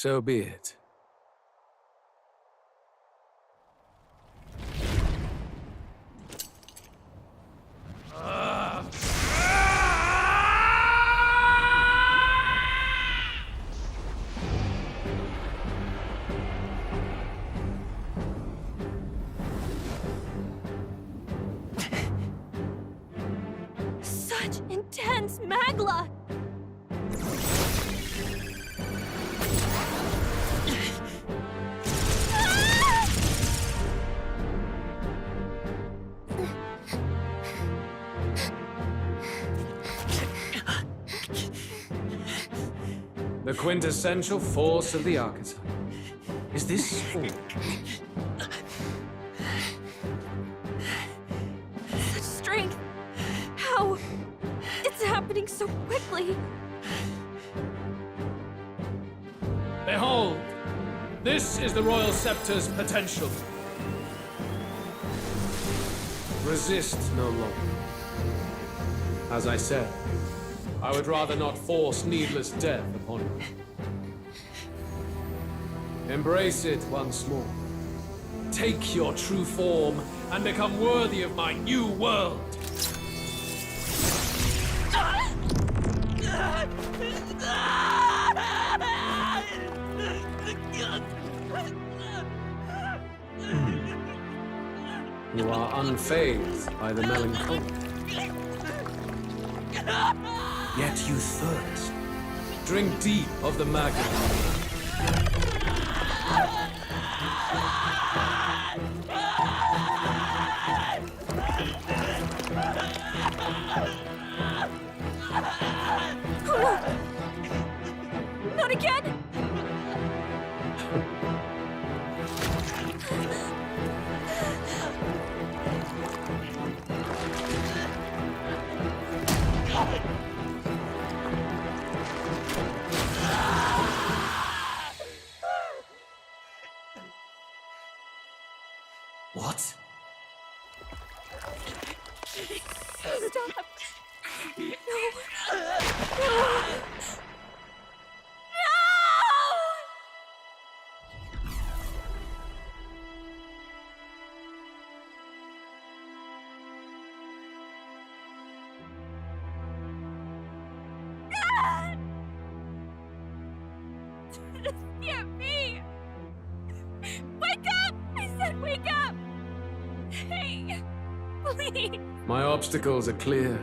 So be it. Such intense magla! The quintessential force of the archetype. Is this all? Such strength! How? It's happening so quickly! Behold! This is the Royal Scepter's potential. Resist no longer. As I said, I would rather not force needless death upon you. Embrace it once more. Take your true form and become worthy of my new world. You are unfazed by the melancholy. Yet you thirst. Drink deep of the magma. Not again! What? Stop! No! No! This can't be! Wake up! I said wake up! Hey, please! My obstacles are clear.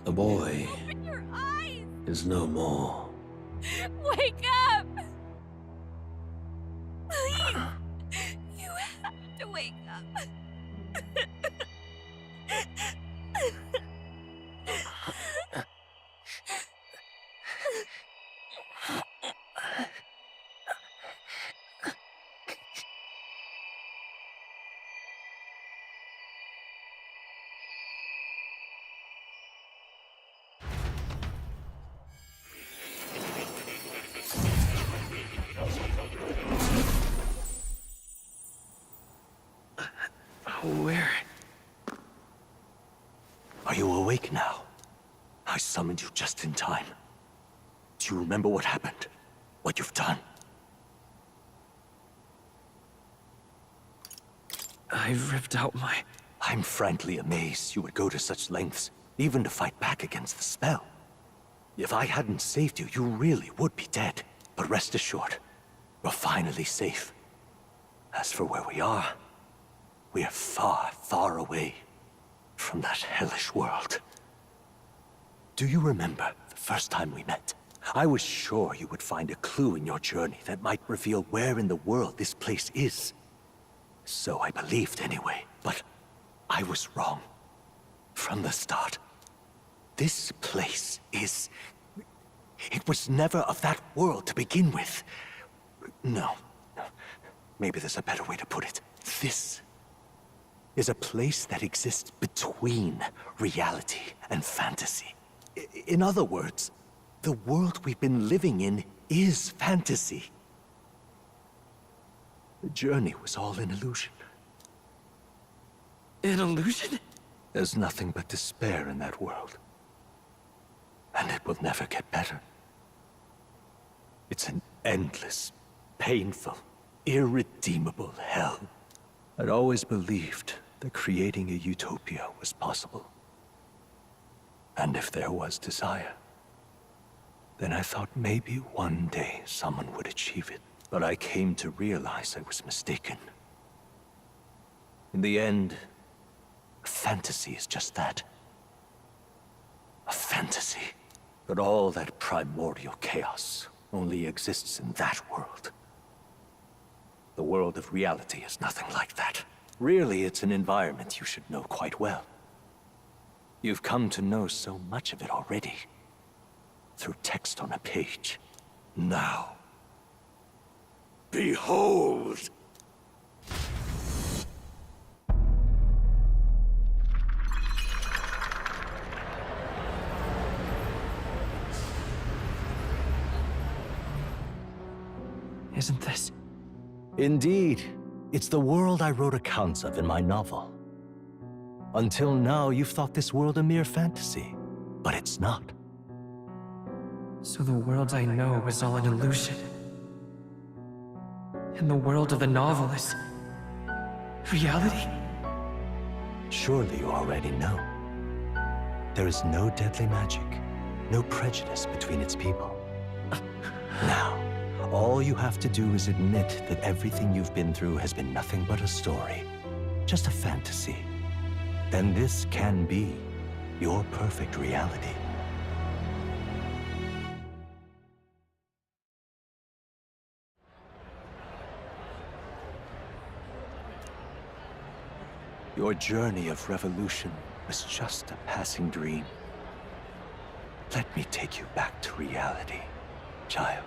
The boy Open your eyes! is no more. Wake up! Please! You have to wake up. Where? Are you awake now? I summoned you just in time. Do you remember what happened? What you've done? I ripped out my... I'm frankly amazed you would go to such lengths, even to fight back against the spell. If I hadn't saved you, you really would be dead. But rest assured, we're finally safe. As for where we are far, far away from that hellish world. Do you remember the first time we met? I was sure you would find a clue in your journey that might reveal where in the world this place is. So I believed anyway, but I was wrong. From the start. This place is... It was never of that world to begin with. No. Maybe there's a better way to put it. This is a place that exists between reality and fantasy. In other words, the world we've been living in is fantasy. The journey was all an illusion. An illusion? There's nothing but despair in that world. And it will never get better. It's an endless, painful, irredeemable hell. I'd always believed that creating a utopia was possible. And if there was desire, then I thought maybe one day someone would achieve it. But I came to realize I was mistaken. In the end, a fantasy is just that. A fantasy. But all that primordial chaos only exists in that world. The world of reality is nothing like that. Really, it's an environment you should know quite well. You've come to know so much of it already. Through text on a page. Now, behold! Isn't this? Indeed. It's the world I wrote accounts of in my novel. Until now, you've thought this world a mere fantasy. But it's not. So the world I know is all an illusion. And the world of the novel is... reality? Surely you already know. There is no deadly magic, no prejudice between its people. Now, all you have to do is admit that everything you've been through has been nothing but a story, just a fantasy. Then this can be your perfect reality. Your journey of revolution was just a passing dream. Let me take you back to reality, child.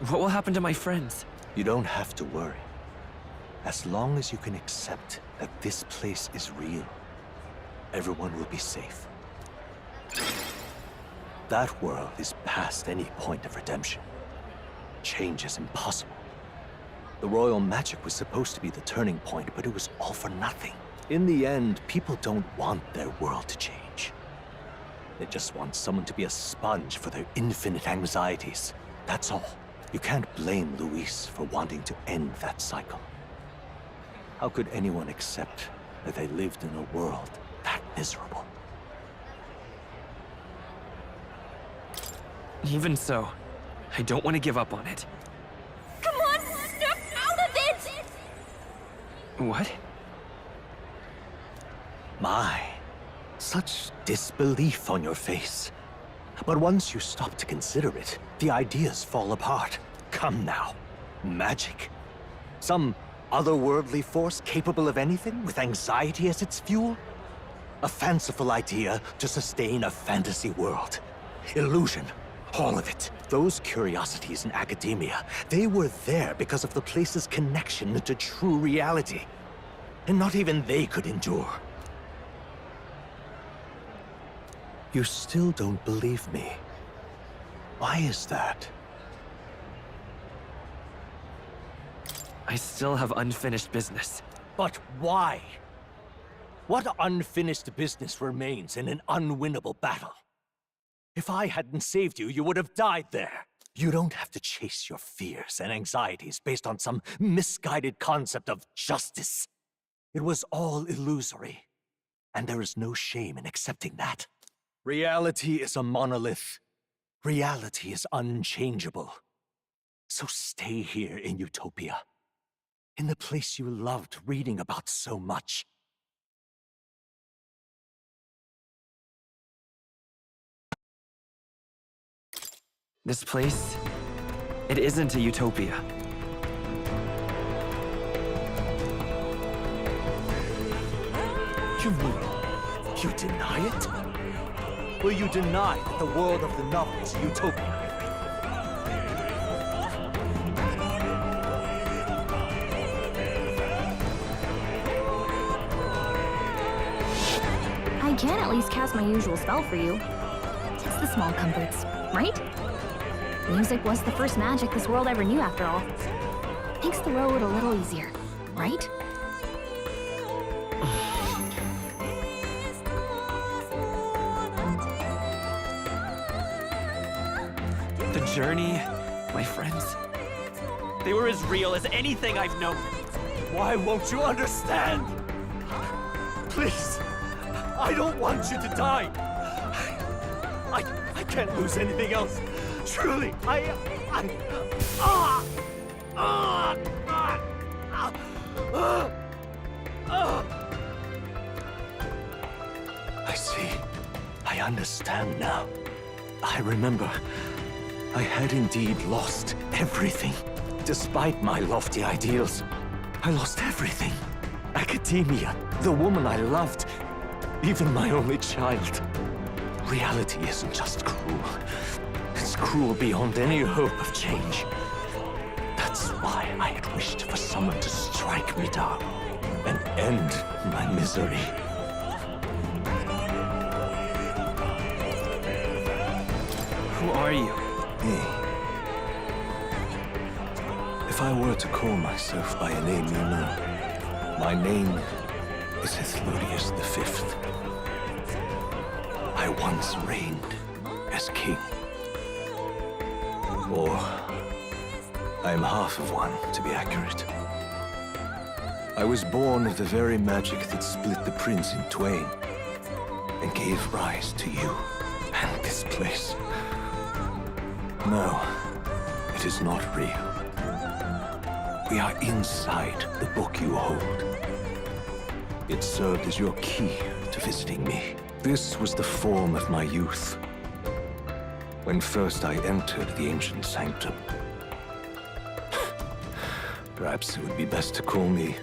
What will happen to my friends? You don't have to worry. As long as you can accept that this place is real, everyone will be safe. That world is past any point of redemption. Change is impossible. The royal magic was supposed to be the turning point, but it was all for nothing. In the end, people don't want their world to change. They just want someone to be a sponge for their infinite anxieties. That's all. You can't blame Luis for wanting to end that cycle. How could anyone accept that they lived in a world that miserable? Even so, I don't want to give up on it. Come on, snap out of it! What? My, such disbelief on your face. But once you stop to consider it, the ideas fall apart. Come now. Magic? Some otherworldly force capable of anything with anxiety as its fuel? A fanciful idea to sustain a fantasy world. Illusion. All of it. Those curiosities in academia, they were there because of the place's connection to true reality. And not even they could endure. You still don't believe me. Why is that? I still have unfinished business. But why? What unfinished business remains in an unwinnable battle? If I hadn't saved you, you would have died there. You don't have to chase your fears and anxieties based on some misguided concept of justice. It was all illusory, and there is no shame in accepting that. Reality is a monolith. Reality is unchangeable. So stay here in Utopia, in the place you loved reading about so much. This place, it isn't a utopia. You mean, you deny it? Will you deny that the world of the novel is a utopia? I can at least cast my usual spell for you. It's the small comforts, right? Music was the first magic this world ever knew, after all. Makes the road a little easier, right? journey, my friends, they were as real as anything I've known. Why won't you understand? Please, I don't want you to die. I can't lose anything else. Truly, I see. I understand now. I remember. I had indeed lost everything. Despite my lofty ideals, I lost everything. Academia, the woman I loved, even my only child. Reality isn't just cruel. It's cruel beyond any hope of change. That's why I had wished for someone to strike me down and end my misery. Who are you? Me. If I were to call myself by a name you know, my name is Hethlodius V. I once reigned as king. Or, I am half of one, to be accurate. I was born of the very magic that split the prince in twain, and gave rise to you and this place. No, it is not real. We are inside the book you hold. It served as your key to visiting me. This was the form of my youth, when first I entered the ancient sanctum. Perhaps it would be best to call me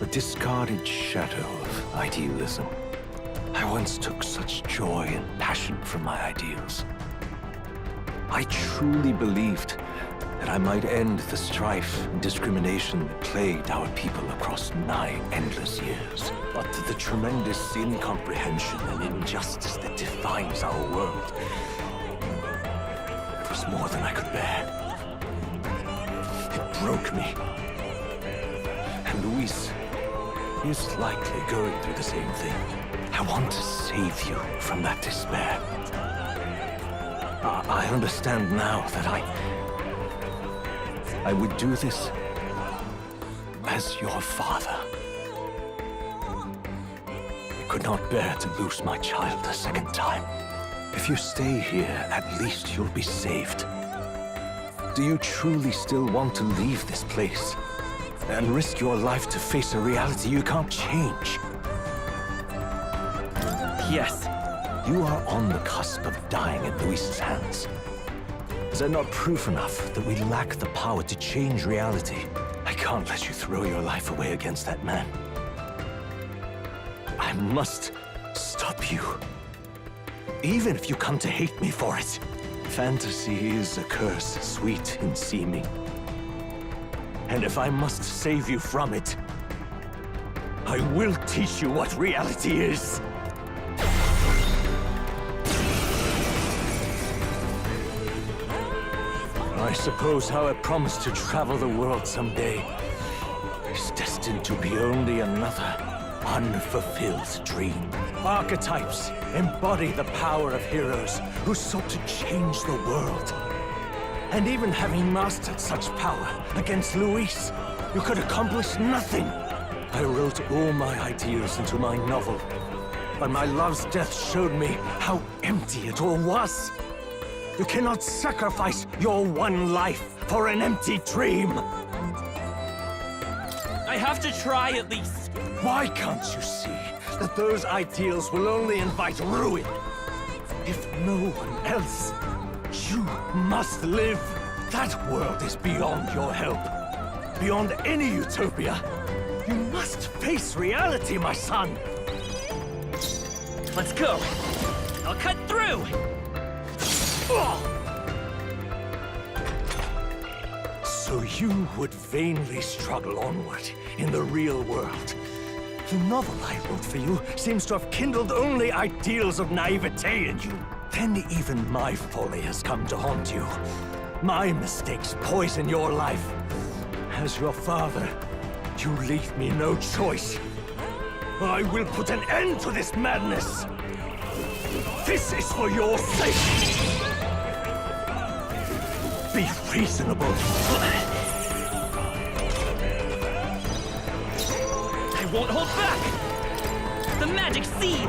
a discarded shadow of idealism. I once took such joy and passion from my ideals. I truly believed that I might end the strife and discrimination that plagued our people across 9 endless years. But the tremendous incomprehension and injustice that defines our world, it was more than I could bear. It broke me. And Luis is likely going through the same thing. I want to save you from that despair. I understand now that I would do this as your father. I could not bear to lose my child a second time. If you stay here, at least you'll be saved. Do you truly still want to leave this place and risk your life to face a reality you can't change? Yes. You are on the cusp of dying in Luis's hands. Is that not proof enough that we lack the power to change reality? I can't let you throw your life away against that man. I must stop you. Even if you come to hate me for it. Fantasy is a curse, sweet in seeming. And if I must save you from it, I will teach you what reality is. I suppose how I promised to travel the world someday is destined to be only another unfulfilled dream. Archetypes embody the power of heroes who sought to change the world. And even having mastered such power against Luis, you could accomplish nothing. I wrote all my ideals into my novel, but my love's death showed me how empty it all was. You cannot sacrifice your one life for an empty dream. I have to try at least. Why can't you see that those ideals will only invite ruin? If no one else, you must live. That world is beyond your help. Beyond any utopia. You must face reality, my son. Let's go. I'll cut through. So you would vainly struggle onward in the real world. The novel I wrote for you seems to have kindled only ideals of naivete in you. Then even my folly has come to haunt you. My mistakes poison your life. As your father, you leave me no choice. I will put an end to this madness. This is for your sake. Be reasonable. I won't hold back! The magic seeds!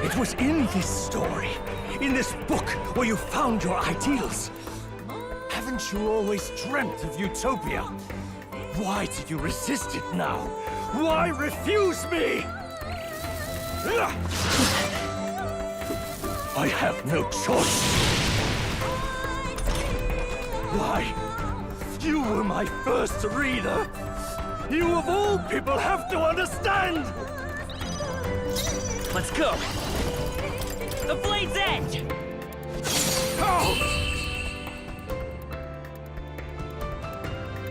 It was in this story, in this book, where you found your ideals. Haven't you always dreamt of utopia? Why do you resist it now? Why refuse me? I have no choice. Why? You were my first reader. You of all people have to understand! Let's go! The blade's edge!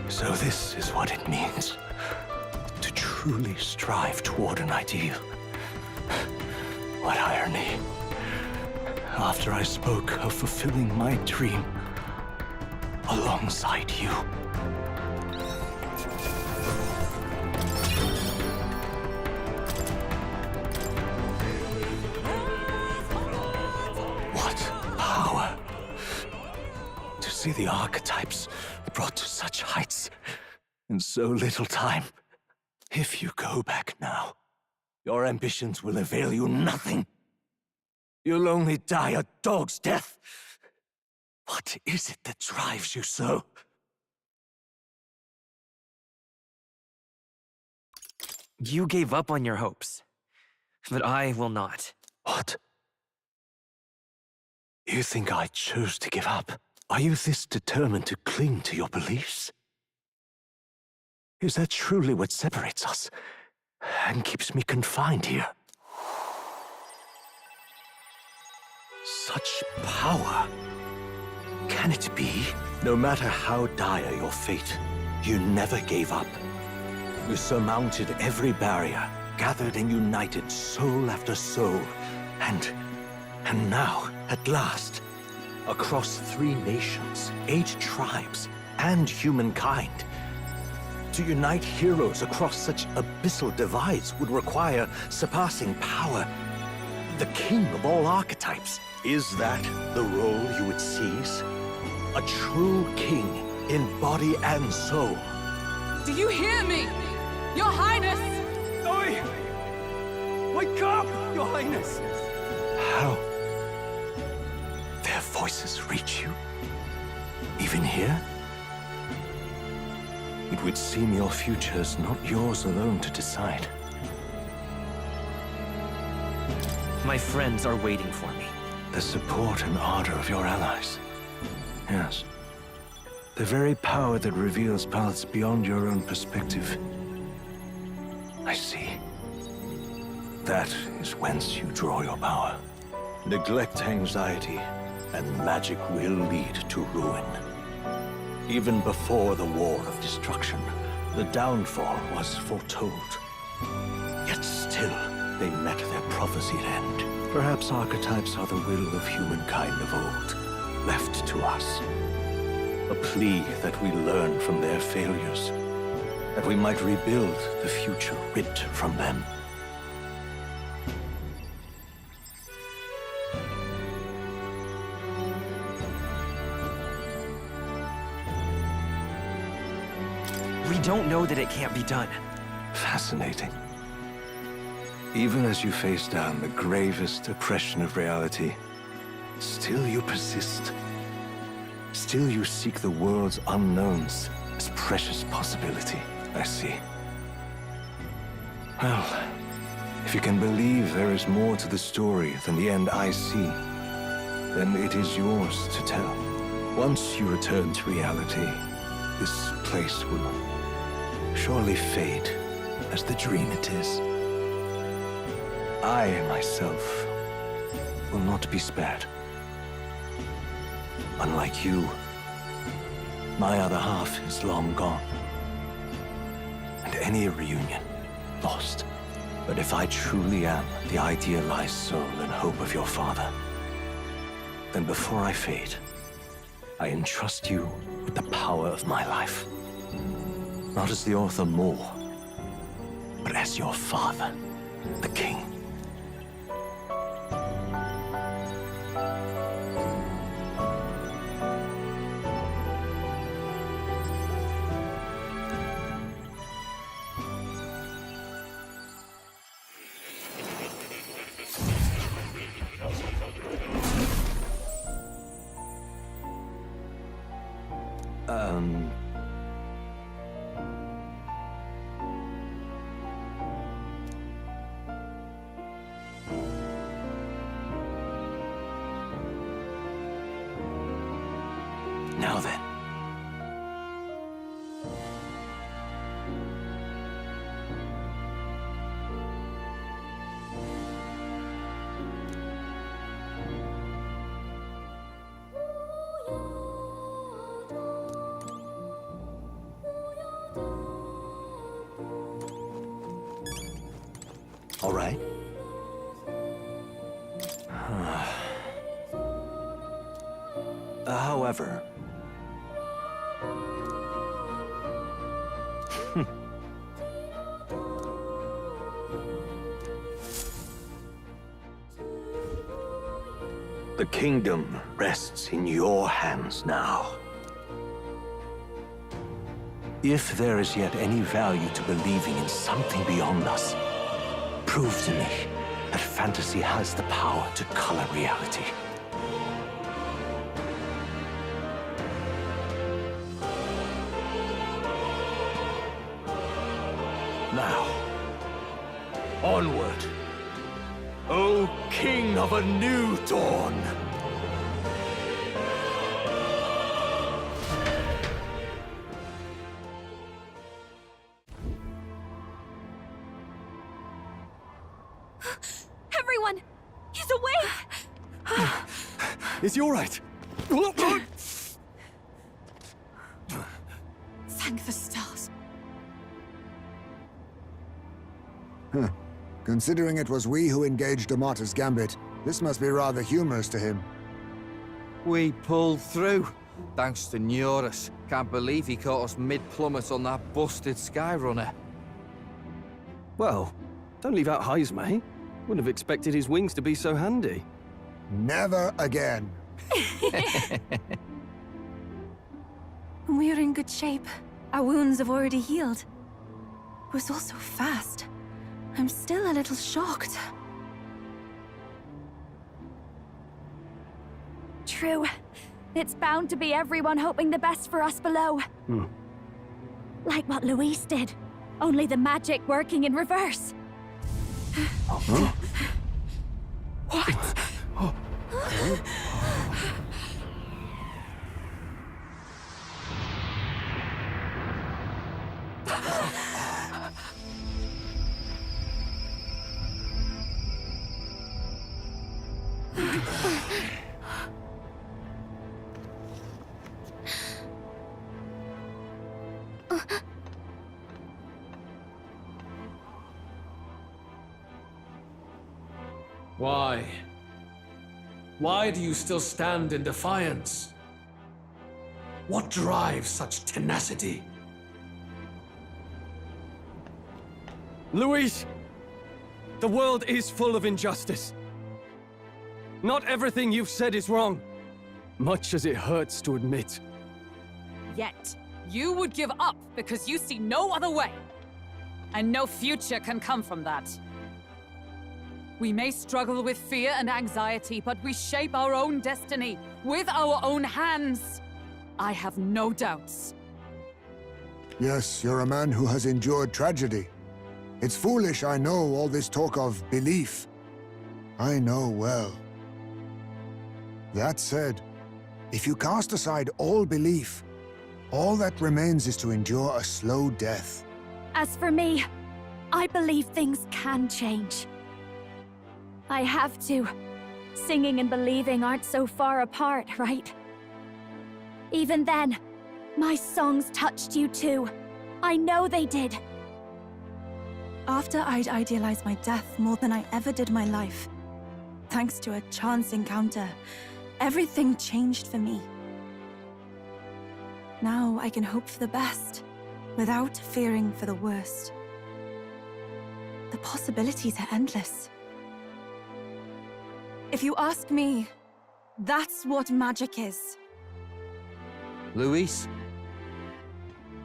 So this is what it means to truly strive toward an ideal. What irony. After I spoke of fulfilling my dream alongside you. What power to see the archetypes brought to such heights in so little time. If you go back now, your ambitions will avail you nothing. You'll only die a dog's death. What is it that drives you so? You gave up on your hopes, but I will not. What? You think I chose to give up? Are you this determined to cling to your beliefs? Is that truly what separates us and keeps me confined here? Such power. Can it be? No matter how dire your fate, you never gave up. You surmounted every barrier, gathered and united soul after soul, and now, at last, across 3 nations, 8 tribes, and humankind. To unite heroes across such abyssal divides would require surpassing power. The king of all archetypes. Is that the role you would seize? A true king in body and soul. Do you hear me? Your Highness! Oi! Wake up, Your Highness! How? Their voices reach you? Even here? It would seem your future is not yours alone to decide. My friends are waiting for me. The support and ardor of your allies. Yes. The very power that reveals paths beyond your own perspective. I see. That is whence you draw your power. Neglect anxiety, and magic will lead to ruin. Even before the War of Destruction, the downfall was foretold. Yet still, they met their prophesied end. Perhaps archetypes are the will of humankind of old, left to us. A plea that we learn from their failures, that we might rebuild the future ripped from them. We don't know that it can't be done. Fascinating. Even as you face down the gravest oppression of reality, still you persist. Still you seek the world's unknowns as precious possibility. I see. Well, if you can believe there is more to the story than the end I see, then it is yours to tell. Once you return to reality, this place will surely fade as the dream it is. I, myself, will not be spared. Unlike you, my other half is long gone. And any reunion, lost. But if I truly am the idealized soul and hope of your father, then before I fade, I entrust you with the power of my life. Not as the author more, but as your father, the king. Now then. All right. However... The kingdom rests in your hands now. If there is yet any value to believing in something beyond us, prove to me that fantasy has the power to color reality. Now, onward, O King of a new dawn! Everyone! He's awake! Is he all right? Thank the stars. Considering it was we who engaged Amata's gambit, this must be rather humorous to him. We pulled through, thanks to Neurus. Can't believe he caught us mid-plummet on that busted Skyrunner. Well, don't leave out Heis, mate. Wouldn't have expected his wings to be so handy. Never again. We're in good shape. Our wounds have already healed. It was all so fast. I'm still a little shocked. True. It's bound to be everyone hoping the best for us below. Like what Luis did. Only the magic working in reverse. What? Why? Why do you still stand in defiance? What drives such tenacity? Luis! The world is full of injustice. Not everything you've said is wrong, much as it hurts to admit. Yet, you would give up because you see no other way. And no future can come from that. We may struggle with fear and anxiety, but we shape our own destiny with our own hands. I have no doubts. Yes, you're a man who has endured tragedy. It's foolish, I know, all this talk of belief. I know well. That said, if you cast aside all belief, all that remains is to endure a slow death. As for me, I believe things can change. I have to. Singing and believing aren't so far apart, right? Even then, my songs touched you too. I know they did. After I'd idealized my death more than I ever did my life, thanks to a chance encounter, everything changed for me. Now I can hope for the best, without fearing for the worst. The possibilities are endless. If you ask me, that's what magic is. Luis,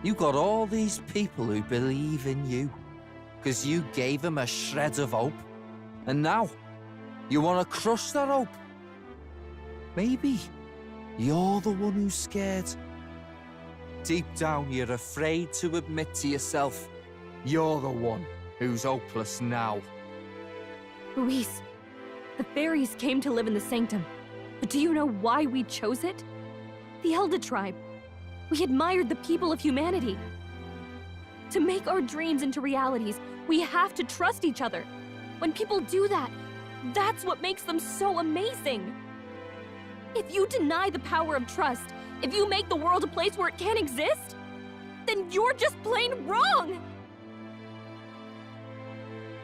you got all these people who believe in you, because you gave them a shred of hope. And now, you want to crush that hope. Maybe you're the one who's scared. deep down you're afraid to admit to yourself you're the one who's hopeless now. Luis, the fairies came to live in the Sanctum. But do you know why we chose it? The Elder Tribe. We admired the people of humanity. To make our dreams into realities, we have to trust each other. When people do that, that's what makes them so amazing. If you deny the power of trust, if you make the world a place where it can't exist, then you're just plain wrong!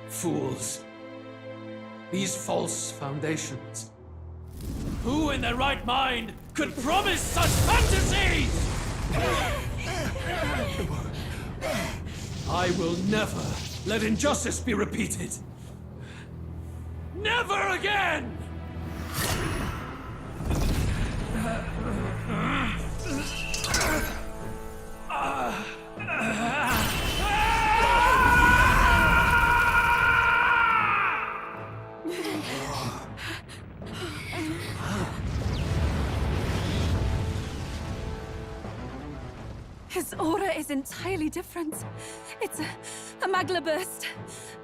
Fools. These false foundations. Who in their right mind could promise such fantasies? I will never let injustice be repeated. Never again! His aura is entirely different. It's a magla burst.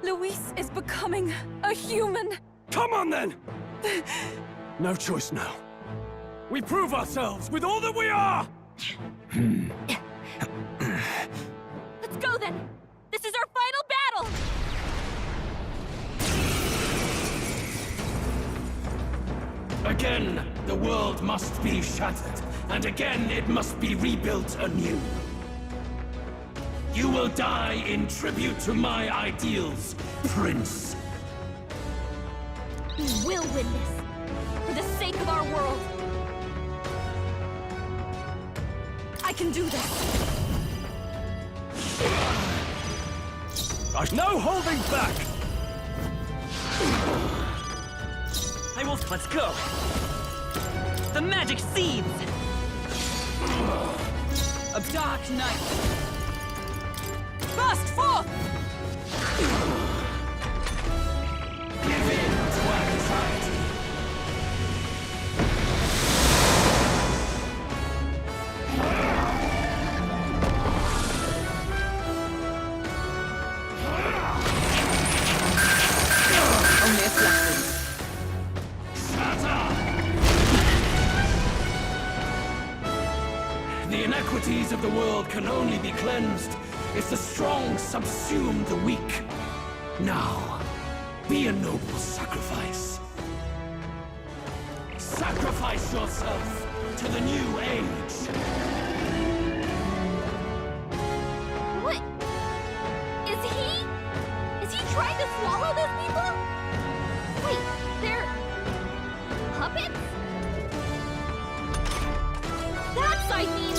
Luis is becoming a human. Come on, then! No choice now. We prove ourselves with all that we are! Let's go, then! This is our final battle! Again, the world must be shattered, and again it must be rebuilt anew. You will die in tribute to my ideals, Prince. We will win this, for the sake of our world. I can do this. No holding back! Let's go! The magic seeds! A dark night! Burst forth! Give in to anxiety. Only a flash. The inequities of the world can only be cleansed if the strong subsume the weak. Now, be a noble sacrifice. Sacrifice yourself to the new age. What? Is he trying to swallow those people? Wait, they're... puppets? That's, I mean...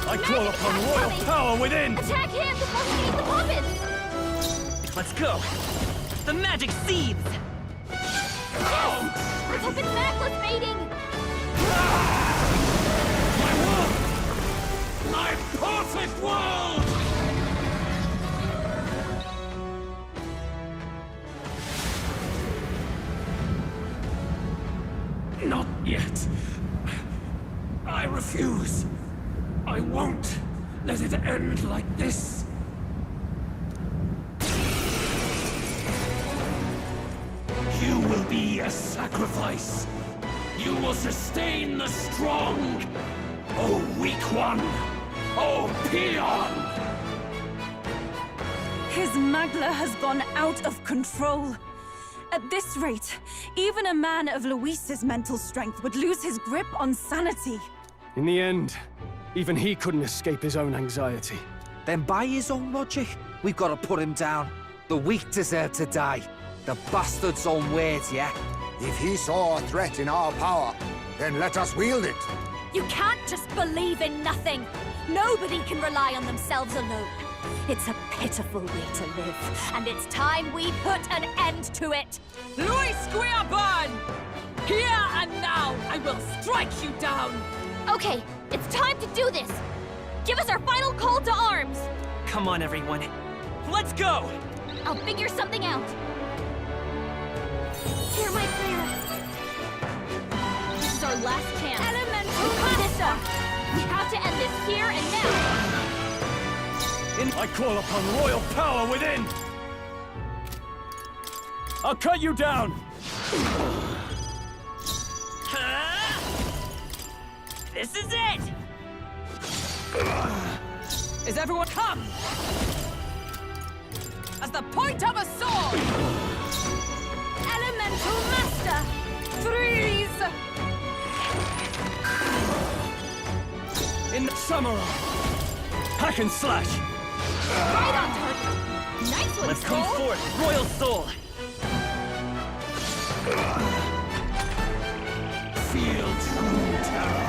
I call upon royal power within! Attack him before he eats the puppets! Let's go! The magic seeds! Puppet necklace mating! My world! My perfect world! Not yet. I refuse. I won't let it end like this. You will be a sacrifice. You will sustain the strong. Oh, weak one. Oh, peon. His magla has gone out of control. At this rate, even a man of Luis's mental strength would lose his grip on sanity. In the end, even he couldn't escape his own anxiety. Then by his own logic, we've got to put him down. The weak deserve to die. The bastard's own words, yeah? If he saw a threat in our power, then let us wield it. You can't just believe in nothing. Nobody can rely on themselves alone. It's a pitiful way to live, and it's time we put an end to it. Luis Squeaburn! Here and now, I will strike you down! Okay, it's time to do this. Give us our final call to arms. Come on, everyone. Let's go! I'll figure something out. Hear my prayer. This is our last chance. Elemental Master! We have to end this here and now! I call upon royal power within! I'll cut you down! This is it! Is everyone come? As the point of a sword! Elemental Master! Freeze! In the samurai! Hack and slash! Right on target! Nice one, Let's come Soul! forth, Royal Soul! Feel true terror.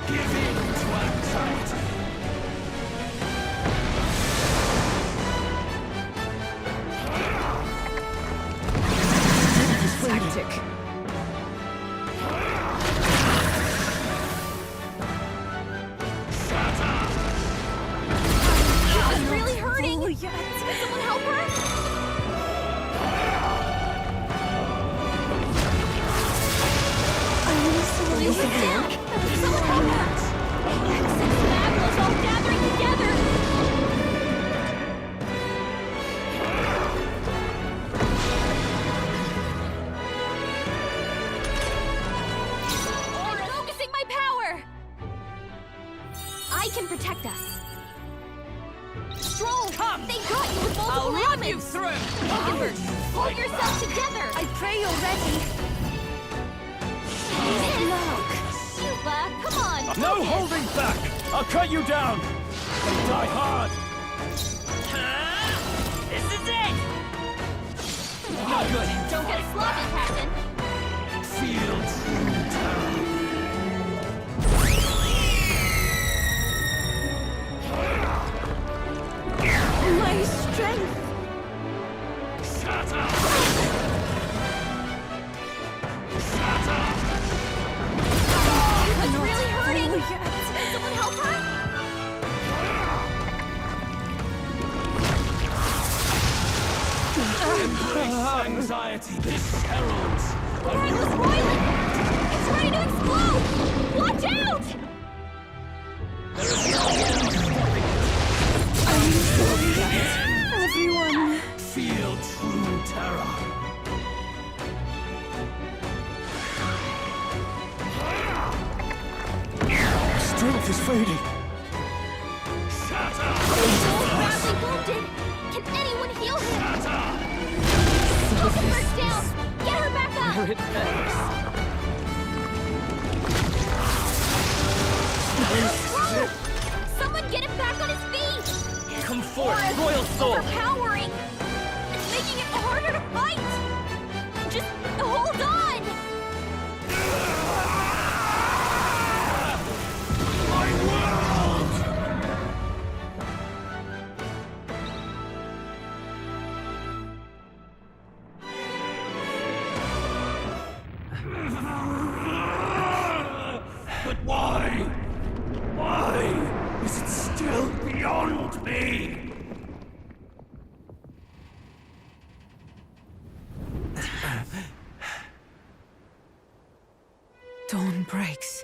Give in to anxiety. Tactic. She's really hurting! Full yet. Can someone help her? You sit down! Someone help her! Six Maglos all gathering together! I'm focusing my power! I can protect us. Stroll! Come! They got you with multiple I'll run you elements! through! Gilbert, hold yourself together! I pray you're ready. Cuba, come on! No focus. holding back! I'll cut you down! And die hard! This is it! Not good. Don't get sloppy, Captain! Feel true terror. My strength. Shatter! Shatter! It's really hurting! Full yet. Can someone help her? Embrace anxiety. This heralds a Heartless Royland! It's ready to explode! Watch out! Everyone. feel true terror. Strength is fading! Shatter! Joel's badly wounded! Can anyone heal him? Shatter! Gilbert's down! Get her back up! Where it matters. Whoa! Someone get him back on his feet! Come forth, Aura's Royal Soul! overpowering! It's making it harder to fight! Just hold on! My world! But why? Why is it still beyond me? Dawn breaks.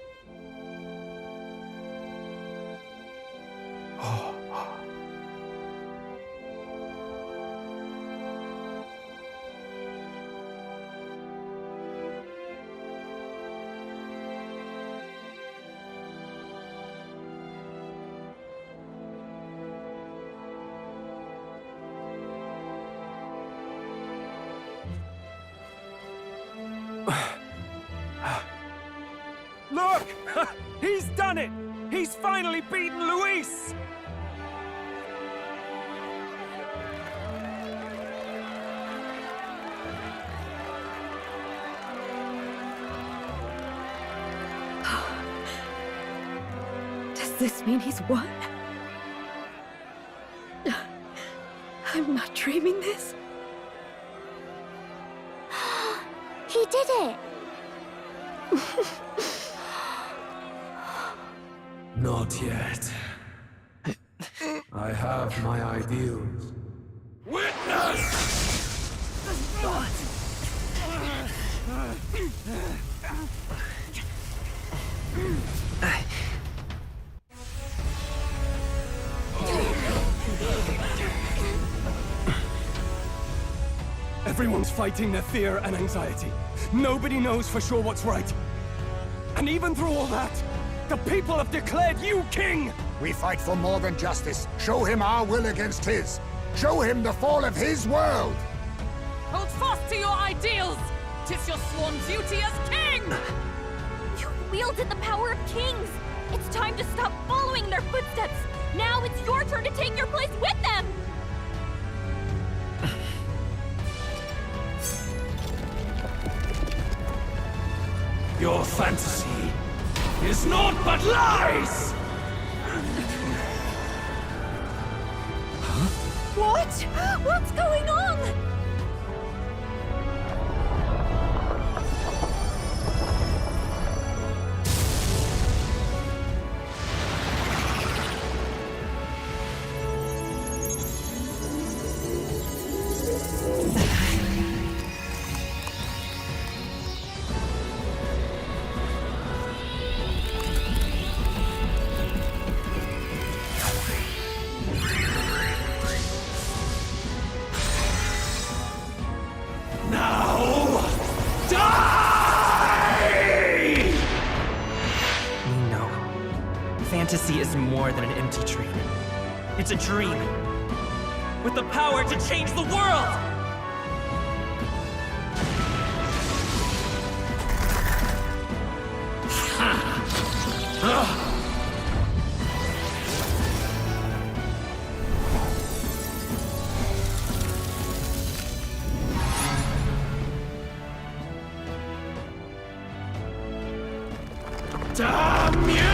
Look! He's done it! He's finally beaten Luis! Does this mean he's won? I'm not dreaming this. He did it! Not yet. I have my ideals. Witness! Everyone's fighting their fear and anxiety. Nobody knows for sure what's right. And even through all that, the people have declared you king! We fight for more than justice. Show him our will against his. Show him the fall of his world! Hold fast to your ideals! 'Tis your sworn duty as king! You wielded the power of kings! It's time to stop following their footsteps! Now it's your turn to take your place with them! Your fantasy is naught but lies! What? What's going on? Fantasy is more than an empty dream. It's a dream with the power to change the world! Damn you!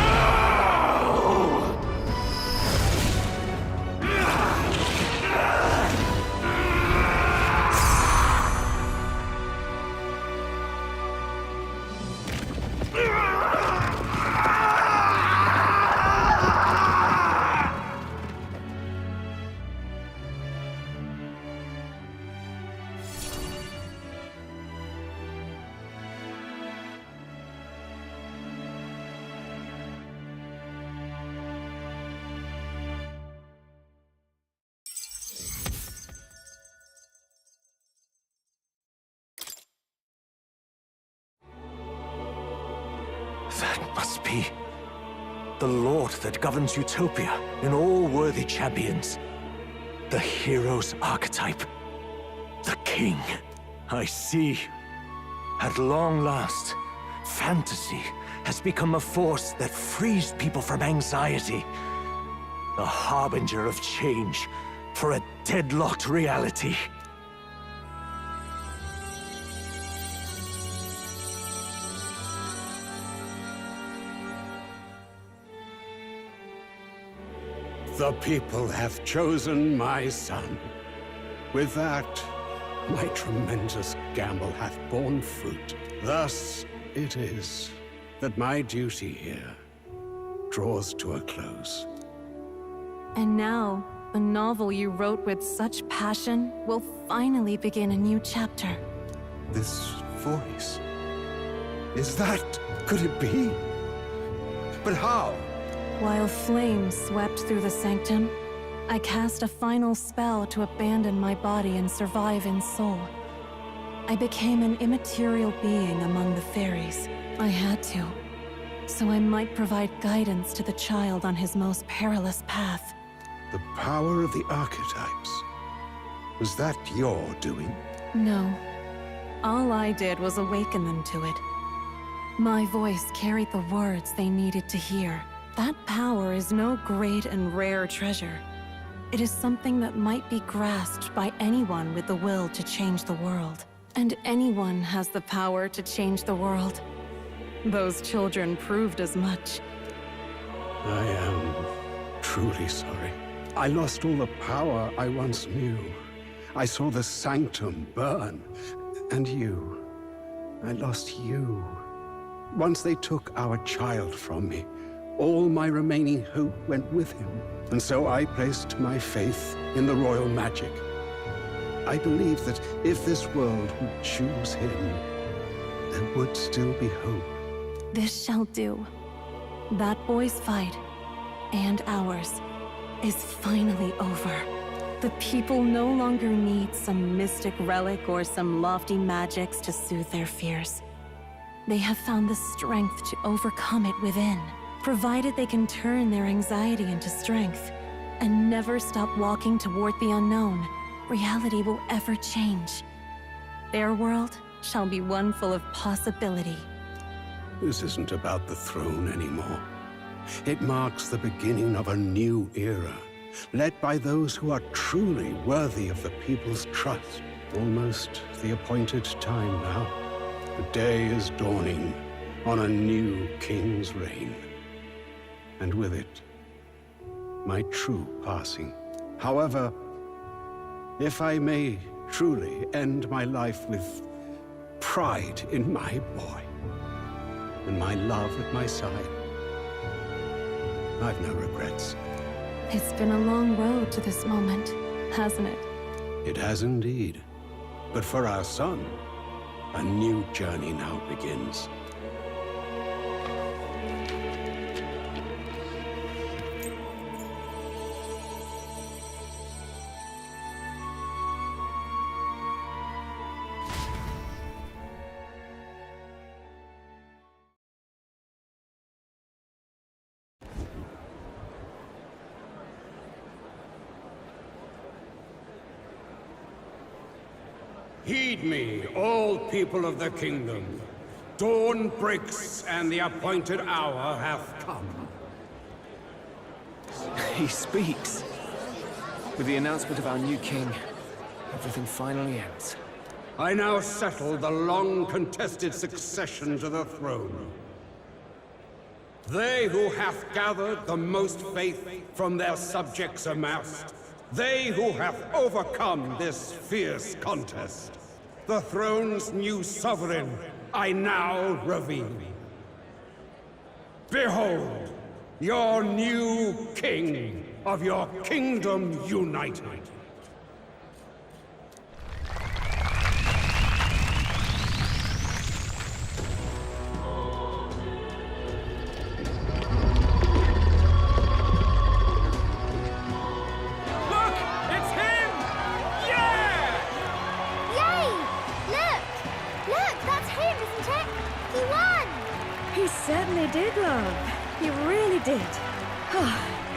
That must be the Lord that governs Utopia in all worthy champions. The hero's archetype. The king. I see. At long last, fantasy has become a force that frees people from anxiety. A harbinger of change for a deadlocked reality. The people have chosen my son. With that, my tremendous gamble hath borne fruit. Thus it is that my duty here draws to a close. And now, the novel you wrote with such passion will finally begin a new chapter. This voice... could it be? But how? While flames swept through the sanctum, I cast a final spell to abandon my body and survive in soul. I became an immaterial being among the fairies. I had to, so I might provide guidance to the child on his most perilous path. The power of the archetypes. Was that your doing? No. All I did was awaken them to it. My voice carried the words they needed to hear. That power is no great and rare treasure. It is something that might be grasped by anyone with the will to change the world. And anyone has the power to change the world. Those children proved as much. I am truly sorry. I lost all the power I once knew. I saw the sanctum burn. And you. I lost you. Once they took our child from me, all my remaining hope went with him. And so I placed my faith in the royal magic. I believed that if this world would choose him, there would still be hope. This shall do. That boy's fight, and ours, is finally over. The people no longer need some mystic relic or some lofty magics to soothe their fears. They have found the strength to overcome it within, provided they can turn their anxiety into strength and never stop walking toward the unknown. Reality will ever change. Their world shall be one full of possibility. This isn't about the throne anymore. It marks the beginning of a new era, led by those who are truly worthy of the people's trust. Almost the appointed time now. The day is dawning on a new king's reign. And with it, my true passing. However, if I may truly end my life with pride in my boy, and my love at my side, I've no regrets. It's been a long road to this moment, hasn't it? It has indeed. But for our son, a new journey now begins. Heed me, all people of the kingdom. Dawn breaks, and the appointed hour hath come. He speaks. With the announcement of our new king, everything finally ends. I now settle the long-contested succession to the throne. They who hath gathered the most faith from their subjects amassed, they who have overcome this fierce contest, the throne's new sovereign, I now reveal. Behold, your new king of your kingdom united. Certainly did, love. He really did. Oh,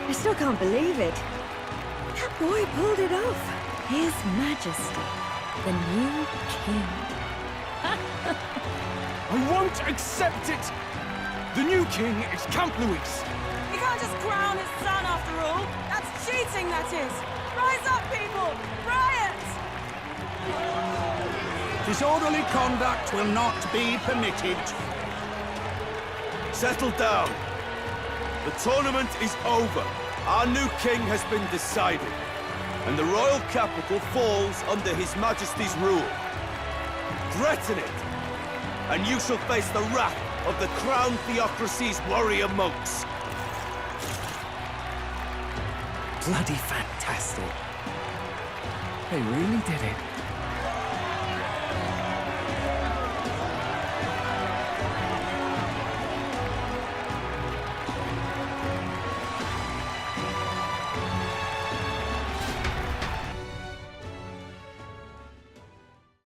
I still can't believe it. That boy pulled it off. His Majesty, the new king. I won't accept it! The new king is Camp Louis. He can't just crown his son after all. That's cheating, that is. Rise up, people! Riot! Disorderly conduct will not be permitted. Settle down. The tournament is over. Our new king has been decided, and the royal capital falls under His Majesty's rule. Threaten it, and you shall face the wrath of the crown theocracy's warrior monks. Bloody fantastic. They really did it.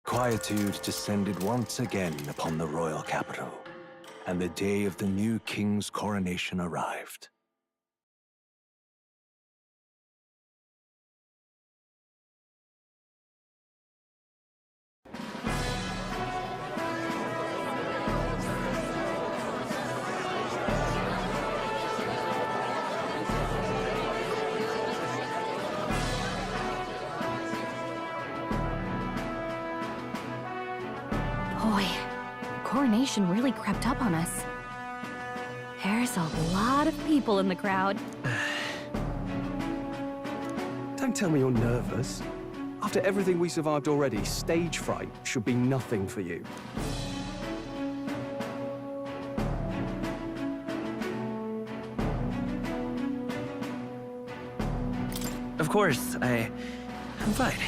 Quietude descended once again upon the royal capital, and the day of the new king's coronation arrived. Boy, coronation really crept up on us. There's a lot of people in the crowd. Don't tell me you're nervous. After everything we survived already, stage fright should be nothing for you. Of course, I'm fine.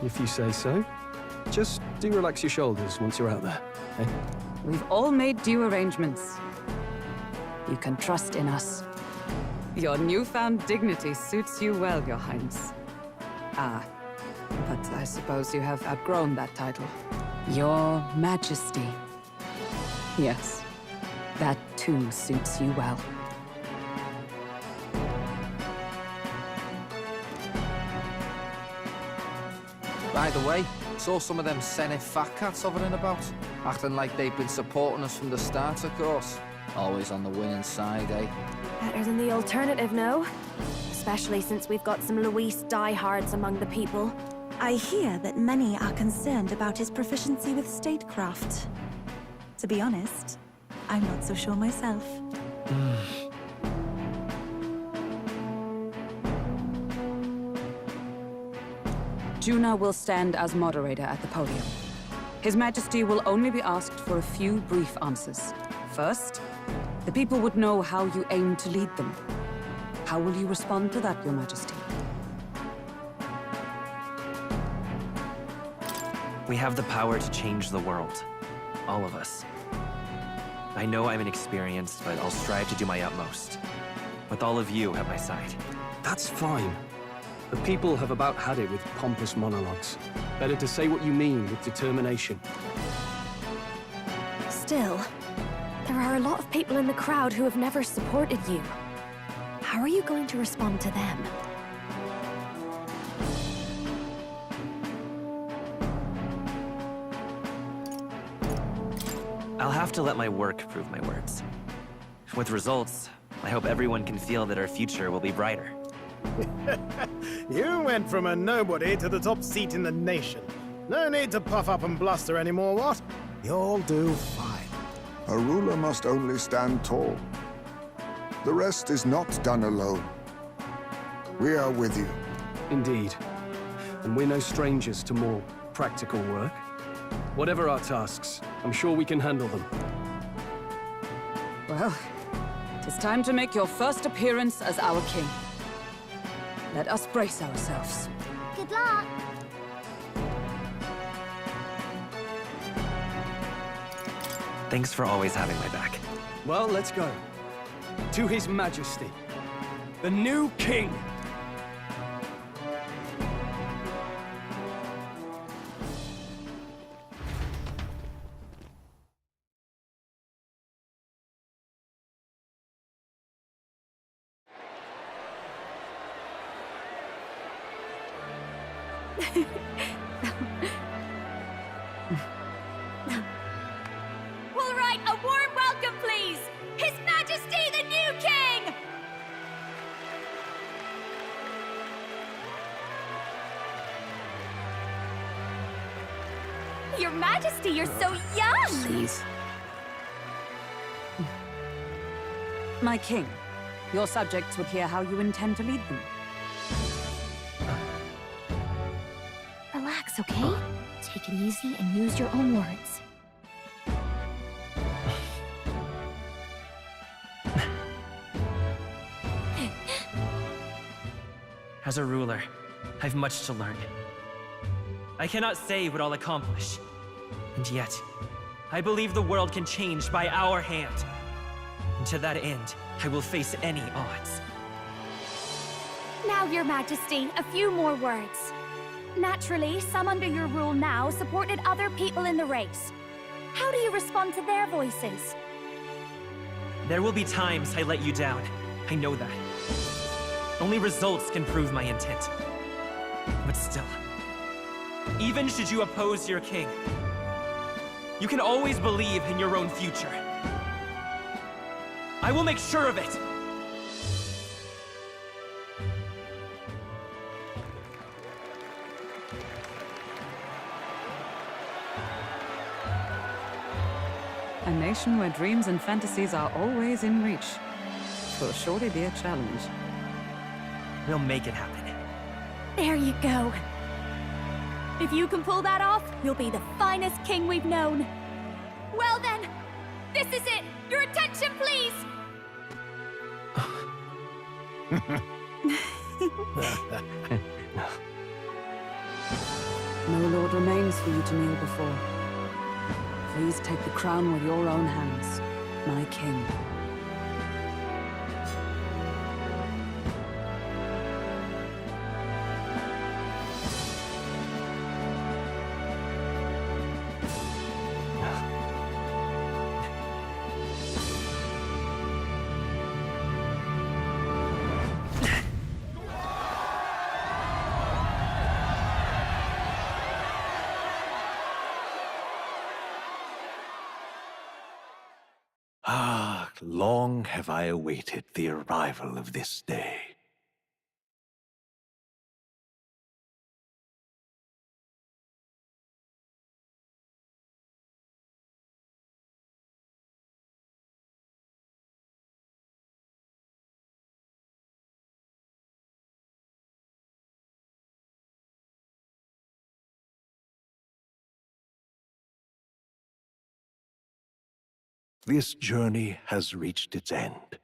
If you say so. Just do relax your shoulders once you're out there. We've all made due arrangements. You can trust in us. Your newfound dignity suits you well, Your Highness. Ah, but I suppose you have outgrown that title. Your Majesty. Yes, that too suits you well. By the way, saw some of them Senate fat cats hovering about, acting like they've been supporting us from the start, of course. Always on the winning side, eh? Better than the alternative, no? Especially since we've got some Luis diehards among the people. I hear that many are concerned about his proficiency with statecraft. To be honest, I'm not so sure myself. Juna will stand as moderator at the podium. His Majesty will only be asked for a few brief answers. First, the people would know how you aim to lead them. How will you respond to that, Your Majesty? We have the power to change the world. All of us. I know I'm inexperienced, but I'll strive to do my utmost. With all of you at my side. That's fine. The people have about had it with pompous monologues. Better to say what you mean with determination. Still, there are a lot of people in the crowd who have never supported you. How are you going to respond to them? I'll have to let my work prove my words. With results, I hope everyone can feel that our future will be brighter. You went from a nobody to the top seat in the nation. No need to puff up and bluster anymore, what? You'll do fine. A ruler must only stand tall. The rest is not done alone. We are with you. Indeed. And we're no strangers to more practical work. Whatever our tasks, I'm sure we can handle them. Well, it is time to make your first appearance as our king. Let us brace ourselves. Good luck! Thanks for always having my back. Well, let's go. To His Majesty, the new king! All right, a warm welcome, please! His Majesty, the new king! Your Majesty, you're so young! Please. My king, your subjects would hear how you intend to lead them. Relax, okay? Take it easy and use your own words. As a ruler, I've much to learn. I cannot say what I'll accomplish. And yet, I believe the world can change by our hand. And to that end, I will face any odds. Now, Your Majesty, a few more words. Naturally, some under your rule now supported other people in the race. How do you respond to their voices? There will be times I let you down. I know that. Only results can prove my intent. But still, even should you oppose your king, you can always believe in your own future. I will make sure of it! A nation where dreams and fantasies are always in reach will surely be a challenge. We'll make it happen. There you go. If you can pull that off, you'll be the finest king we've known. Well then, this is it. Your attention, please. No lord remains for you to kneel before. Please take the crown with your own hands, my king. Ah, long have I awaited the arrival of this day. This journey has reached its end.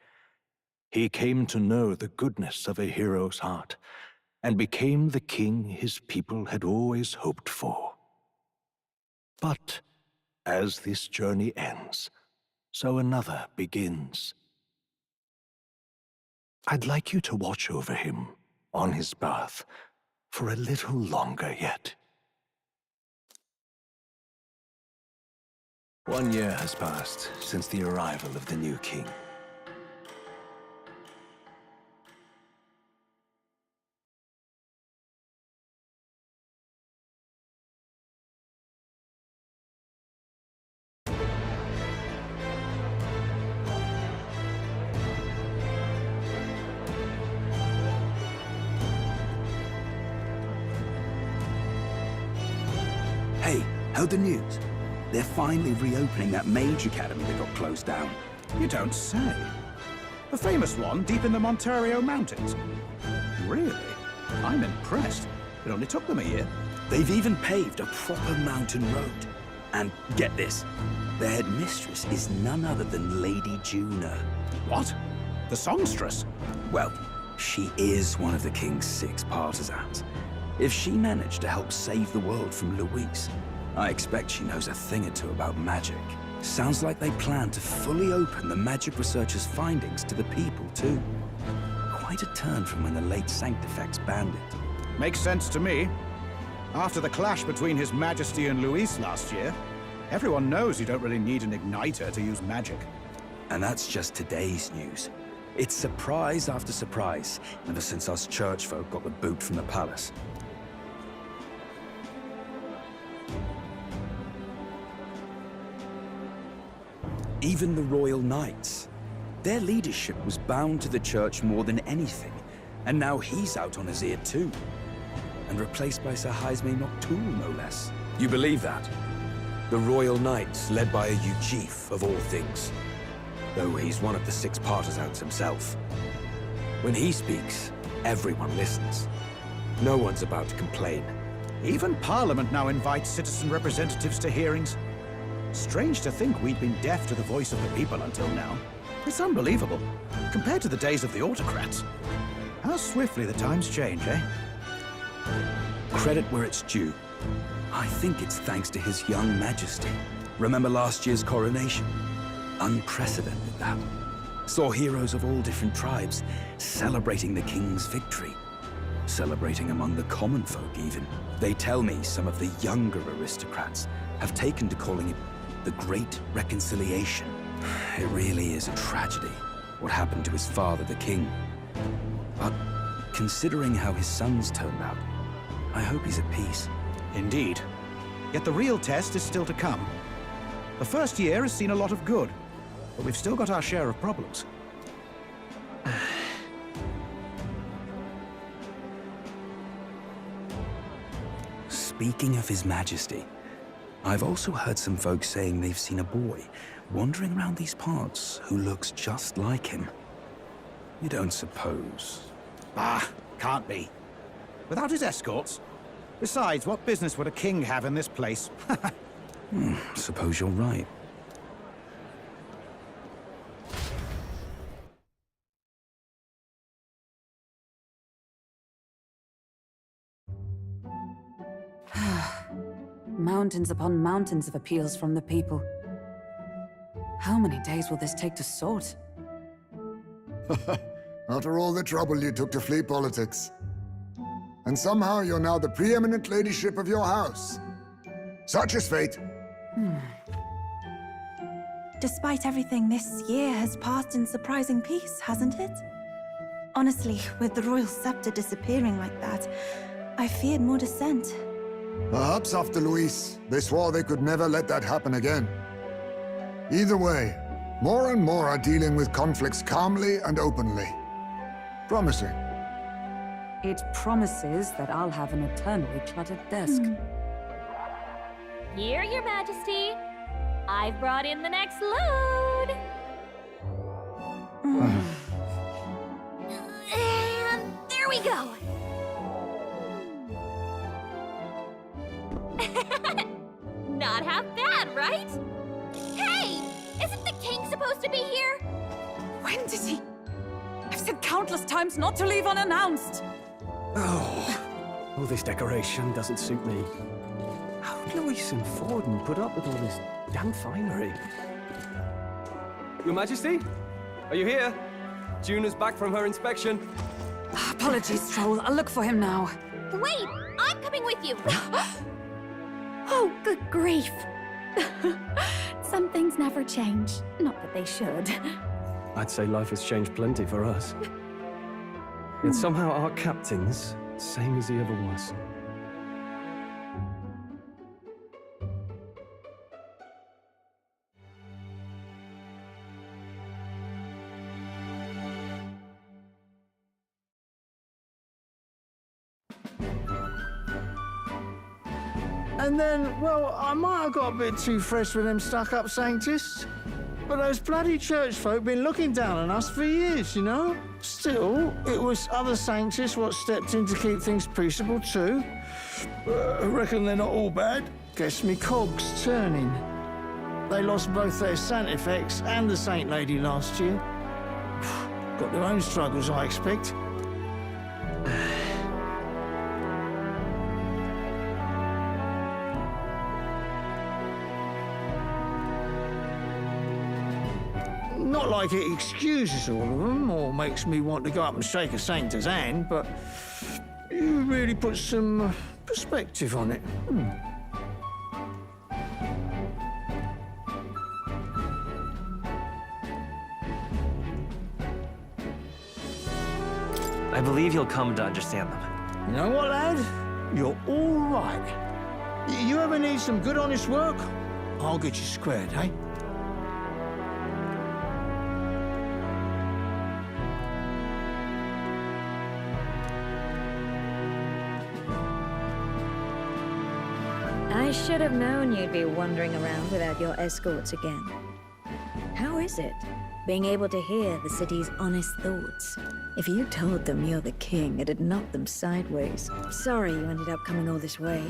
He came to know the goodness of a hero's heart, and became the king his people had always hoped for. But as this journey ends, so another begins. I'd like you to watch over him on his path for a little longer yet. 1 year has passed since the arrival of the new king. Hey, heard the news? They're finally reopening that mage academy that got closed down. You don't say. The famous one deep in the Montario Mountains. Really? I'm impressed. It only took them a year. They've even paved a proper mountain road. And get this, their headmistress is none other than Lady Juna. What? The songstress? Well, she is one of the king's 6 partisans. If she managed to help save the world from Luis, I expect she knows a thing or two about magic. Sounds like they plan to fully open the magic researchers' findings to the people, too. Quite a turn from when the late Sanctifex banned it. Makes sense to me. After the clash between His Majesty and Luis last year, everyone knows you don't really need an igniter to use magic. And that's just today's news. It's surprise after surprise, ever since us church folk got the boot from the palace. Even the Royal Knights. Their leadership was bound to the church more than anything, and now he's out on his ear too. And replaced by Sir Jaime Noctul, no less. You believe that? The Royal Knights, led by a Uchief of all things. Though he's one of the 6 partisans himself. When he speaks, everyone listens. No one's about to complain. Even Parliament now invites citizen representatives to hearings. Strange to think we'd been deaf to the voice of the people until now. It's unbelievable, compared to the days of the autocrats. How swiftly the times change, eh? Credit where it's due. I think it's thanks to His young Majesty. Remember last year's coronation? Unprecedented, that. Saw heroes of all different tribes celebrating the king's victory. Celebrating among the common folk, even. They tell me some of the younger aristocrats have taken to calling it the Great Reconciliation. It really is a tragedy, what happened to his father, the king. But considering how his sons turned out, I hope he's at peace. Indeed. Yet the real test is still to come. The first year has seen a lot of good, but we've still got our share of problems. Speaking of His Majesty, I've also heard some folks saying they've seen a boy wandering around these parts who looks just like him. You don't suppose? Ah, can't be. Without his escorts? Besides, what business would a king have in this place? Suppose you're right. Mount mountains upon mountains of appeals from the people. How many days will this take to sort? After all the trouble you took to flee politics. And somehow you're now the preeminent ladyship of your house. Such is fate. Despite everything, this year has passed in surprising peace, hasn't it? Honestly, with the royal scepter disappearing like that, I feared more dissent. Perhaps after Luis, they swore they could never let that happen again. Either way, more and more are dealing with conflicts calmly and openly. Promising. It promises that I'll have an eternally cluttered desk. Here, Your Majesty. I've brought in the next load. And there we go. Not half bad, right? Hey, isn't the king supposed to be here? When did he? I've said countless times not to leave unannounced. Oh, all this decoration doesn't suit me. How would Luis and Forden put up with all this damn finery? Your Majesty? Are you here? Juna's back from her inspection. Apologies, Troll. I'll look for him now. Wait, I'm coming with you. Oh, good grief. Some things never change. Not that they should. I'd say life has changed plenty for us. Yet somehow our captain's same as he ever was. And then, well, I might have got a bit too fresh with them stuck-up Sanctists. But those bloody church folk been looking down on us for years, you know? Still, it was other Sanctists what stepped in to keep things peaceable too. I reckon they're not all bad. Guess me cogs turning. They lost both their Santifex and the Saint Lady last year. Got their own struggles, I expect. Not like it excuses all of them, or makes me want to go up and shake a Sanctor's hand, but you really put some perspective on it. I believe you'll come to understand them. You know what, lad? You're all right. You ever need some good, honest work? I'll get you squared, eh? I should have known you'd be wandering around without your escorts again. How is it, being able to hear the city's honest thoughts? If you told them you're the king, it'd knock them sideways. Sorry you ended up coming all this way.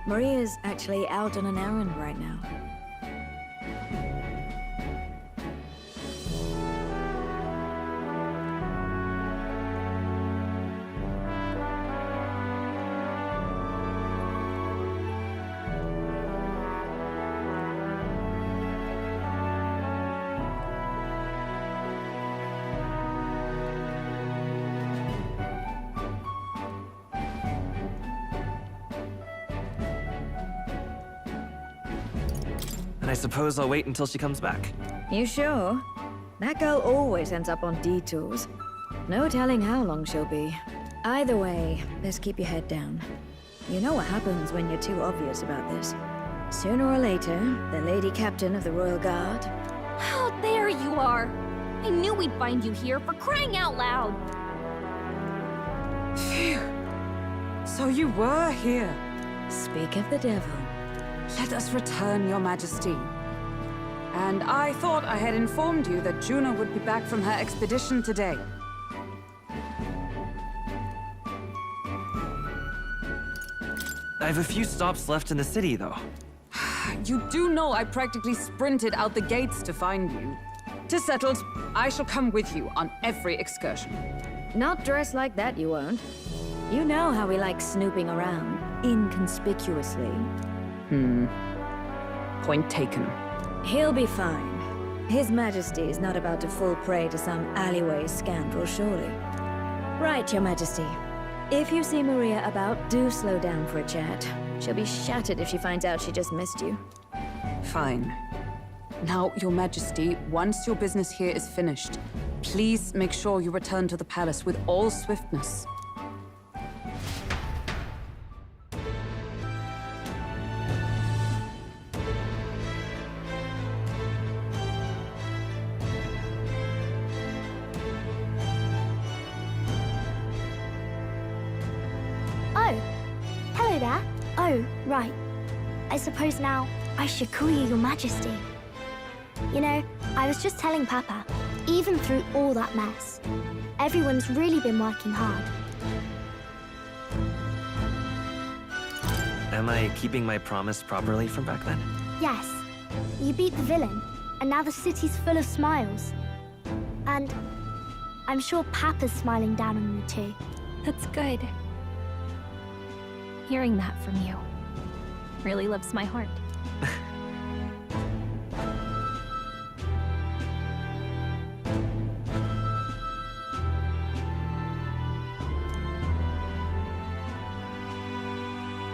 Maria's actually out on an errand right now. And I suppose I'll wait until she comes back. You sure? That girl always ends up on detours. No telling how long she'll be. Either way, best keep your head down. You know what happens when you're too obvious about this. Sooner or later, the Lady Captain of the Royal Guard... Oh, there you are! I knew we'd find you here, for crying out loud! Phew. So you were here. Speak of the devil. Let us return, Your Majesty. And I thought I had informed you that Juna would be back from her expedition today. I have a few stops left in the city, though. You do know I practically sprinted out the gates to find you. 'Tis settled. I shall come with you on every excursion. Not dressed like that, you won't. You know how we like snooping around, inconspicuously. Point taken. He'll be fine. His Majesty is not about to fall prey to some alleyway scandal, surely. Right, Your Majesty. If you see Maria about, do slow down for a chat. She'll be shattered if she finds out she just missed you. Fine. Now, Your Majesty, once your business here is finished, please make sure you return to the palace with all swiftness. Oh, hello there. Oh, right. I suppose now I should call you Your Majesty. You know, I was just telling Papa, even through all that mess, everyone's really been working hard. Am I keeping my promise properly from back then? Yes, you beat the villain, and now the city's full of smiles. And I'm sure Papa's smiling down on you too. That's good. Hearing that from you really lifts my heart.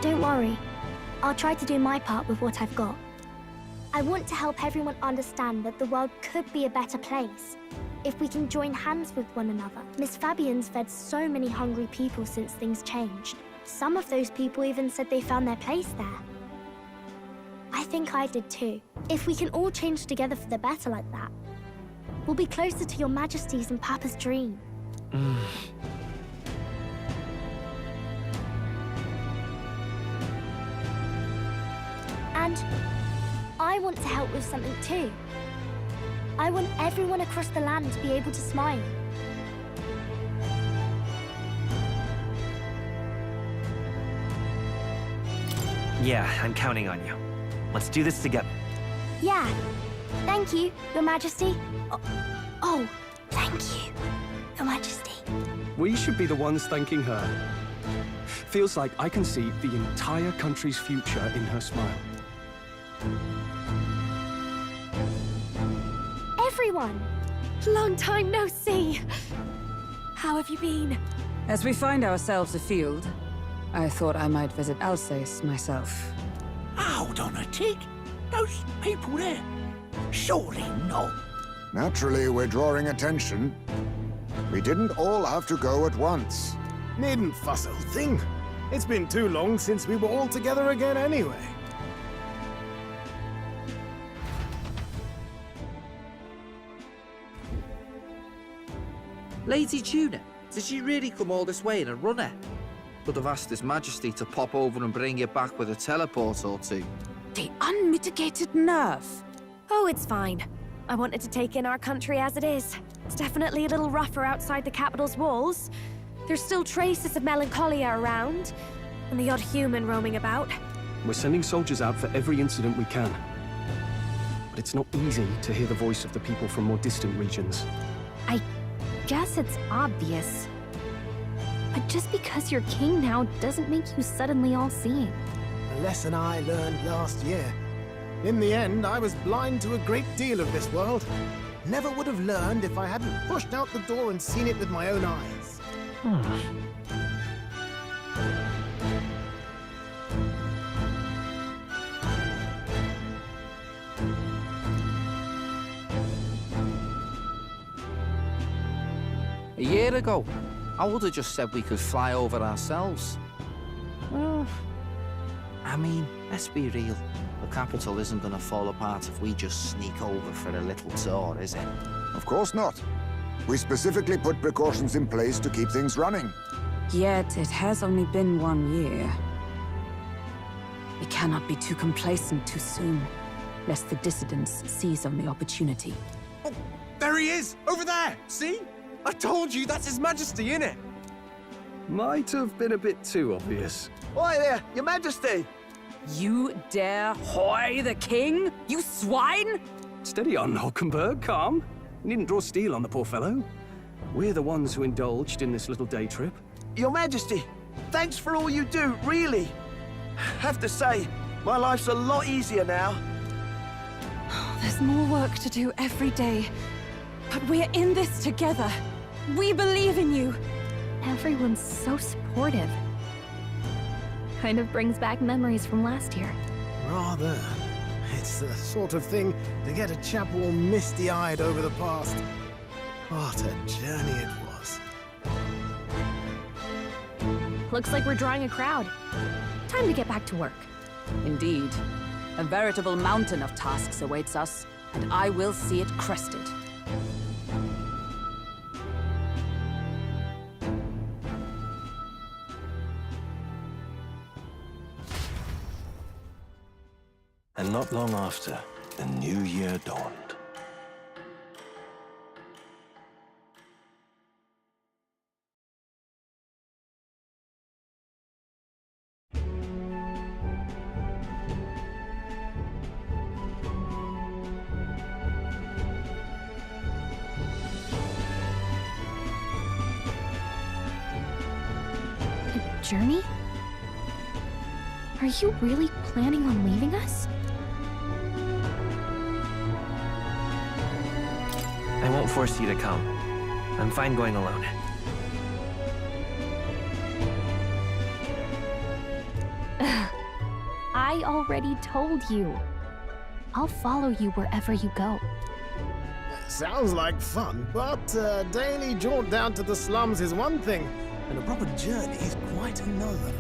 Don't worry. I'll try to do my part with what I've got. I want to help everyone understand that the world could be a better place if we can join hands with one another. Miss Fabian's fed so many hungry people since things changed. Some of those people even said they found their place there. I think I did too. If we can all change together for the better like that, we'll be closer to Your Majesty's and Papa's dream. And I want to help with something too. I want everyone across the land to be able to smile. Yeah, I'm counting on you. Let's do this together. Yeah. Thank you, Your Majesty. Oh, thank you, Your Majesty. We should be the ones thanking her. Feels like I can see the entire country's future in her smile. Everyone! Long time no see. How have you been? As we find ourselves afield, I thought I might visit Alsace myself. Hold on a tick. Those people there. Surely not. Naturally, we're drawing attention. We didn't all have to go at once. Needn't fuss a thing. It's been too long since we were all together again anyway. Lady Tuna, did she really come all this way in a runner? Could have asked His Majesty to pop over and bring you back with a teleport or two. The unmitigated nerve. Oh, it's fine. I wanted to take in our country as it is. It's definitely a little rougher outside the capital's walls. There's still traces of melancholia around, and the odd human roaming about. We're sending soldiers out for every incident we can. But it's not easy to hear the voice of the people from more distant regions. I guess it's obvious. But just because you're king now doesn't make you suddenly all-seeing. A lesson I learned last year. In the end, I was blind to a great deal of this world. Never would have learned if I hadn't pushed out the door and seen it with my own eyes. A year ago, I would have just said we could fly over ourselves. Well, I mean, let's be real. The capital isn't going to fall apart if we just sneak over for a little tour, is it? Of course not. We specifically put precautions in place to keep things running. Yet it has only been 1 year. We cannot be too complacent too soon, lest the dissidents seize on the opportunity. Oh, there he is! Over there! See? I told you, that's His Majesty, innit? Might have been a bit too obvious. Oi there, Your Majesty! You dare hoy the king? You swine! Steady on, Hulkenberg, calm. You needn't draw steel on the poor fellow. We're the ones who indulged in this little day trip. Your Majesty, thanks for all you do, really. Have to say, My life's a lot easier now. There's more work to do every day. But we're in this together. We believe in you. Everyone's so supportive. Kind of brings back memories from last year. Rather. It's the sort of thing to get a chap all misty-eyed over the past. What a journey it was. Looks like we're drawing a crowd. Time to get back to work. Indeed. A veritable mountain of tasks awaits us, and I will see it crested. And not long after, the new year dawned. A journey? Are you really planning on leaving us? I won't force you to come. I'm fine going alone. I already told you. I'll follow you wherever you go. Sounds like fun, but a daily jaunt down to the slums is one thing, and a proper journey is quite another.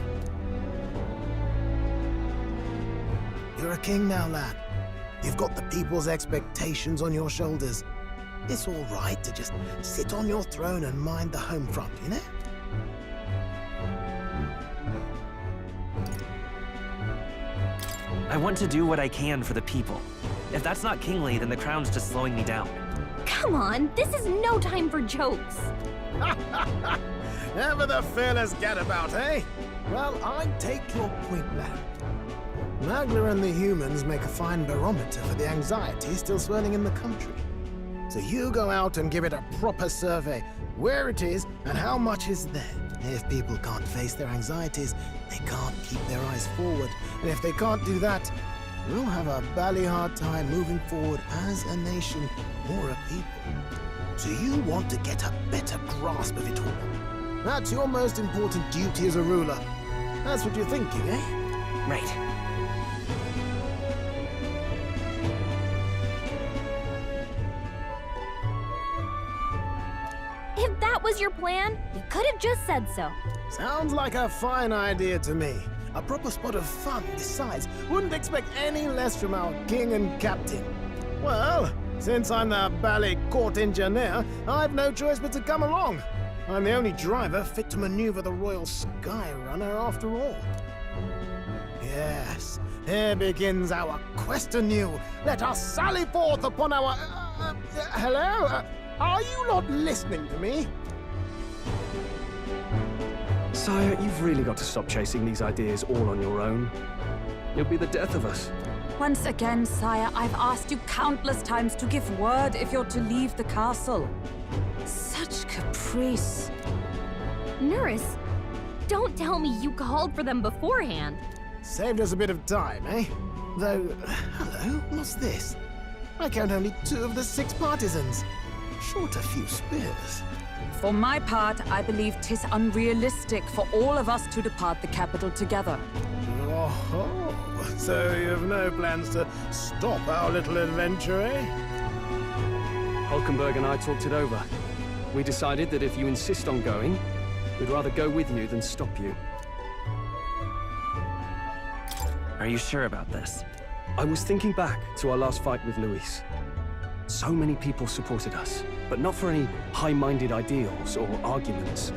You're a king now, lad. You've got the people's expectations on your shoulders. It's all right to just sit on your throne and mind the home front, you know? I want to do what I can for the people. If that's not kingly, then the crown's just slowing me down. Come on, this is no time for jokes. Ever the fearless gadabout, eh? Well, I take your point, lad. Magla and the humans make a fine barometer for the anxiety still swirling in the country. So you go out and give it a proper survey, where it is and how much is there. If people can't face their anxieties, they can't keep their eyes forward. And if they can't do that, we'll have a bally hard time moving forward as a nation or a people. So you want to get a better grasp of it all. That's your most important duty as a ruler. That's what you're thinking, eh? Right. If that was your plan, you could have just said so. Sounds like a fine idea to me. A proper spot of fun, besides. Wouldn't expect any less from our king and captain. Well, since I'm the ballet court engineer, I've no choice but to come along. I'm the only driver fit to maneuver the Royal Skyrunner after all. Yes, here begins our quest anew. Let us sally forth upon our... hello? Are you not listening to me? Sire, you've really got to stop chasing these ideas all on your own. You'll be the death of us. Once again, sire, I've asked you countless times to give word if you're to leave the castle. Such caprice. Nurse, don't tell me you called for them beforehand. Saved us a bit of time, eh? Though, hello, what's this? I count only 2 of the 6 partisans. Short a few spears. For my part, I believe 'tis unrealistic for all of us to depart the capital together. Oh, so you've no plans to stop our little adventure, eh? Hulkenberg and I talked it over. We decided that if you insist on going, we'd rather go with you than stop you. Are you sure about this? I was thinking back to our last fight with Luis. So many people supported us, but not for any high-minded ideals or arguments.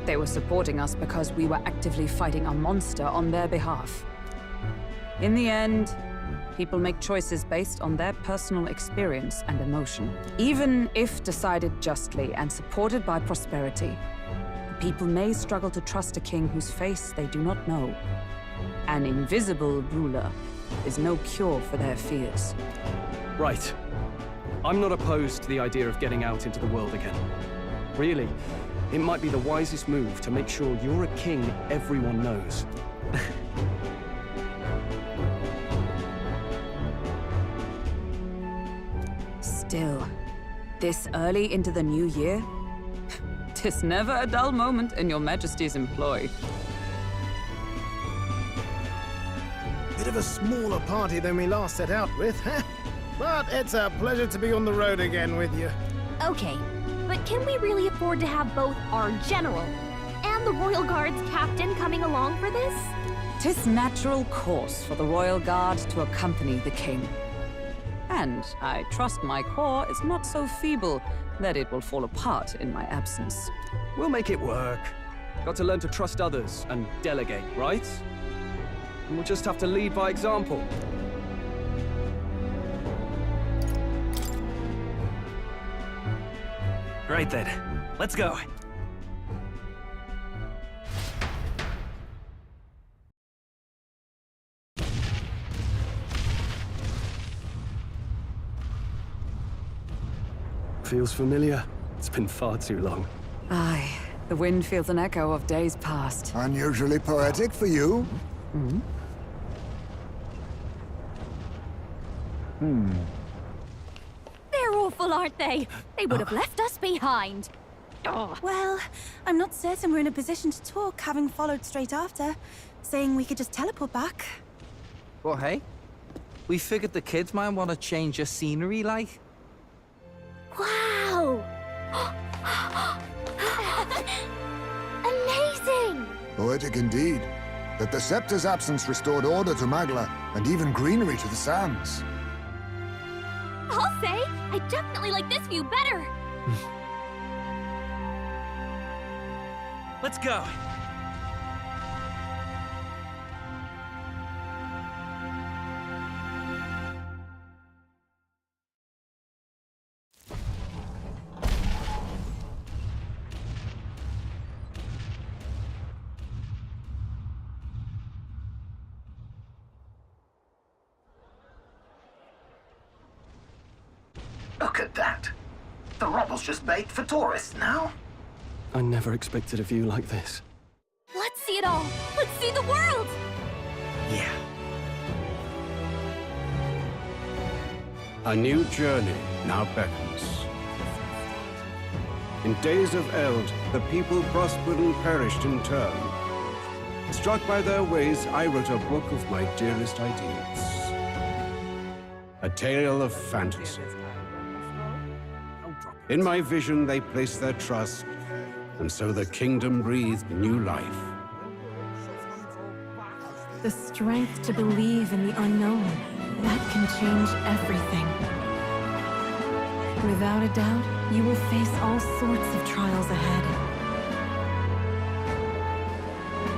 They were supporting us because we were actively fighting a monster on their behalf. In the end, people make choices based on their personal experience and emotion. Even if decided justly and supported by prosperity, the people may struggle to trust a king whose face they do not know. An invisible ruler is no cure for their fears. Right. I'm not opposed to the idea of getting out into the world again. Really, it might be the wisest move to make sure you're a king everyone knows. Still, this early into the new year? 'Tis never a dull moment in your Majesty's employ. Bit of a smaller party than we last set out with, huh? But it's a pleasure to be on the road again with you. Okay, but can we really afford to have both our general and the Royal Guard's captain coming along for this? 'Tis natural course for the Royal Guard to accompany the king. And I trust my corps is not so feeble that it will fall apart in my absence. We'll make it work. Got to learn to trust others and delegate, right? And we'll just have to lead by example. Right then, let's go. Feels familiar. It's been far too long. Aye, the wind feels an echo of days past. Unusually poetic for you. They're awful, aren't they? They would have left us behind. Oh. Well, I'm not certain we're in a position to talk, having followed straight after, saying we could just teleport back. Well, hey, we figured the kids might want to change your scenery, like. Wow! Amazing! Poetic indeed. That the Scepter's absence restored order to Magla, and even greenery to the sands. I'll say, I definitely like this view better. Let's go. Look at that. The rubble's just bait for tourists now. I never expected a view like this. Let's see it all. Let's see the world. Yeah. A new journey now beckons. In days of eld, the people prospered and perished in turn. Struck by their ways, I wrote a book of my dearest ideals. A tale of fantasy. In my vision, they placed their trust, and so the kingdom breathed new life. The strength to believe in the unknown, that can change everything. Without a doubt, you will face all sorts of trials ahead.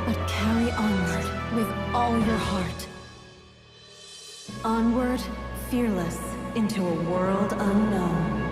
But carry onward with all your heart. Onward, fearless, into a world unknown.